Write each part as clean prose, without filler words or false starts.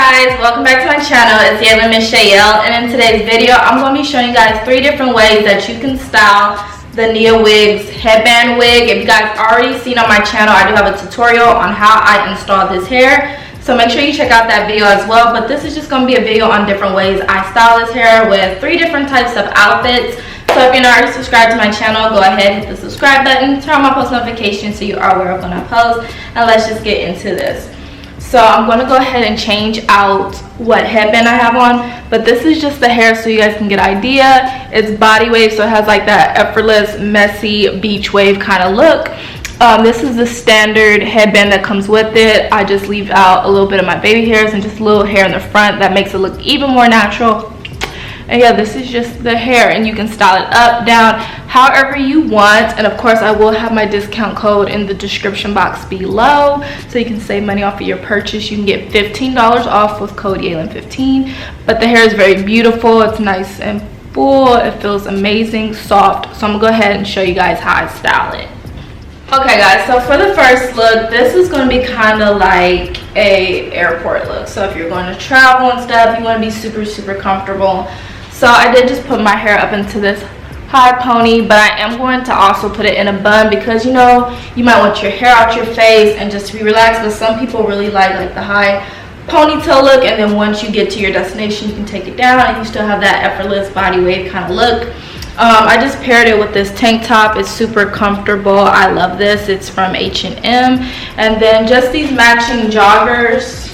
guys, welcome back to my channel. It's Yalon Miss Shayelle, and in today's video I'm going to be showing you guys 3 different ways that you can style the Wigs headband wig. If you guys already seen on my channel, I do have a tutorial on how I install this hair, so make sure you check out that video as well. But this is just going to be a video on different ways I style this hair with 3 different types of outfits. So if you're not already subscribed to my channel, go ahead, hit the subscribe button, turn on my post notifications so you are aware of when I post, and let's just get into this. So I'm going to go ahead and change out what headband I have on, but this is just the hair so you guys can get an idea. It's body wave, so it has like that effortless, messy beach wave kind of look. This is the standard headband that comes with it. I just leave out a little bit of my baby hairs and just a little hair in the front that makes it look even more natural. And yeah, this is just the hair, and you can style it up, down, however you want. And of course I will have my discount code in the description box below so you can save money off of your purchase. You can get $15 off with code YALON15. But the hair is very beautiful, it's nice and full, it feels amazing, soft. So I'm gonna go ahead and show you guys how I style it. Okay guys, so for the first look, this is going to be kind of like a airport look. So if you're going to travel and stuff, you want to be super comfortable. So I did just put my hair up into this high pony, but I am going to also put it in a bun because, you know, you might want your hair out your face and just to be relaxed. But some people really like the high ponytail look, and then once you get to your destination, you can take it down and you still have that effortless body wave kind of look. I just paired it with this tank top. It's super comfortable. I love this. It's from H&M. And then just these matching joggers.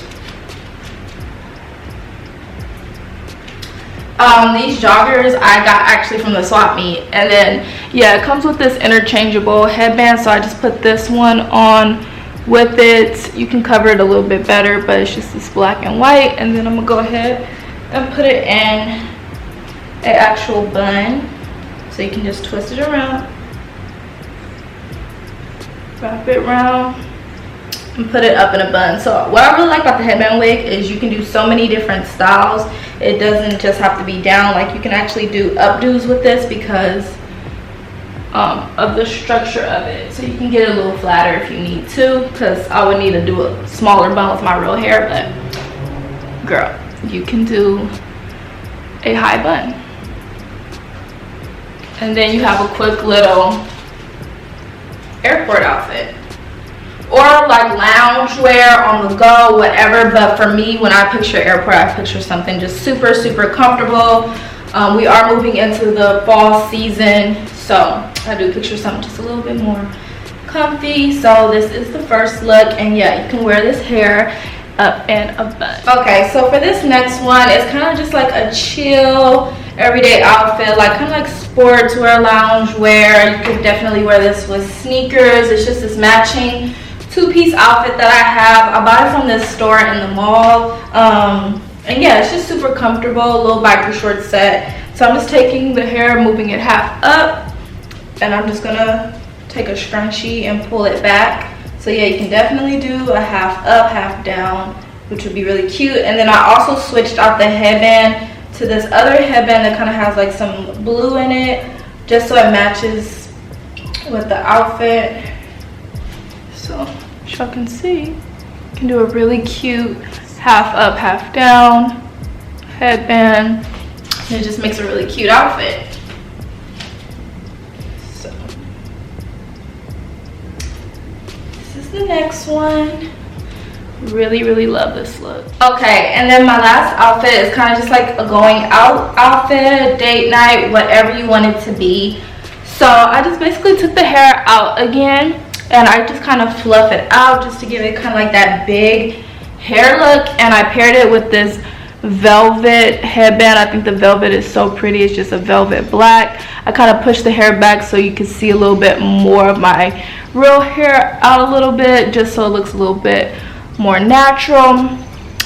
These joggers I got actually from the swap meet. And then yeah, it comes with this interchangeable headband, so I just put this one on with it. You can cover it a little bit better, but it's just this black and white. And then I'm gonna go ahead and put it in an actual bun. So you can just twist it around, wrap it around, and put it up in a bun. So what I really like about the headband wig is you can do so many different styles. It doesn't just have to be down. Like, you can actually do updos with this because of the structure of it. So you can get it a little flatter if you need to, because I would need to do a smaller bun with my real hair, but girl, you can do a high bun. And then you have a quick little airport outfit, or like lounge wear on the go, whatever. But for me, when I picture airport, I picture something just super comfortable. We are moving into the fall season, so I do picture something just a little bit more comfy. So this is the first look, and yeah, you can wear this hair up in a bun. Okay, so for this next one, it's kind of just like a chill everyday outfit, like kind of like sports wear, lounge wear. You could definitely wear this with sneakers. It's just this matching 2-piece outfit that I have. I bought it from this store in the mall, and yeah, it's just super comfortable, a little biker short set. So I'm just taking the hair, moving it half up, and I'm just gonna take a scrunchie and pull it back. So yeah, you can definitely do a half up, half down, which would be really cute. And then I also switched out the headband to this other headband that kind of has like some blue in it, just so it matches with the outfit. So as y'all can see, you can do a really cute half up, half down headband, and it just makes a really cute outfit. So this is the next one. Really love this look. Okay, and then my last outfit is kind of just like a going out outfit, date night, whatever you want it to be. So I just basically took the hair out again, and I just kind of fluff it out just to give it kind of like that big hair look. And I paired it with this velvet headband. I think the velvet is so pretty. It's just a velvet black. I kind of pushed the hair back so you can see a little bit more of my real hair out a little bit, just so it looks a little bit more natural.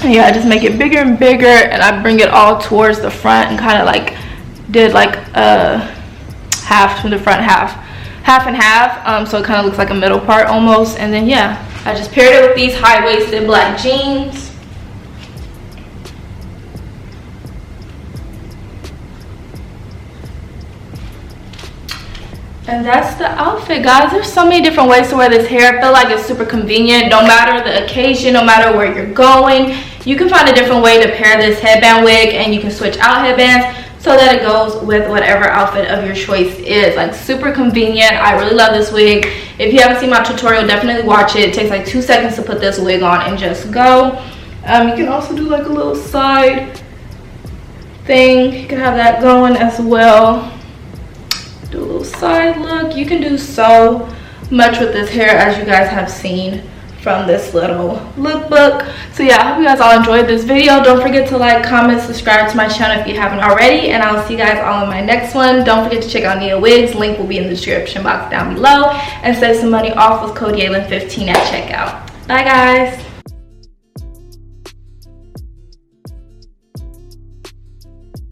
And yeah, I just make it bigger and bigger, and I bring it all towards the front and kind of like did like a half to the front, half and half, so it kind of looks like a middle part almost. And then yeah, I just paired it with these high-waisted black jeans. And that's the outfit, guys. There's so many different ways to wear this hair. I feel like it's super convenient. No matter the occasion, no matter where you're going, You can find a different way to pair this headband wig, and you can switch out headbands so that it goes with whatever outfit of your choice is. Like, super convenient. I really love this wig. If you haven't seen my tutorial, definitely watch it. It takes like 2 seconds to put this wig on and just go. You can also do like a little side thing. You can have that going as well. Do a little side look. You can do so much with this hair, as you guys have seen from this little lookbook. So yeah, I hope you guys all enjoyed this video. Don't forget to like, comment, subscribe to my channel if you haven't already, and I'll see you guys all in my next one. Don't forget to check out Nia Wigs. Link will be in the description box down below, and save some money off with code yalon15 at checkout. Bye guys.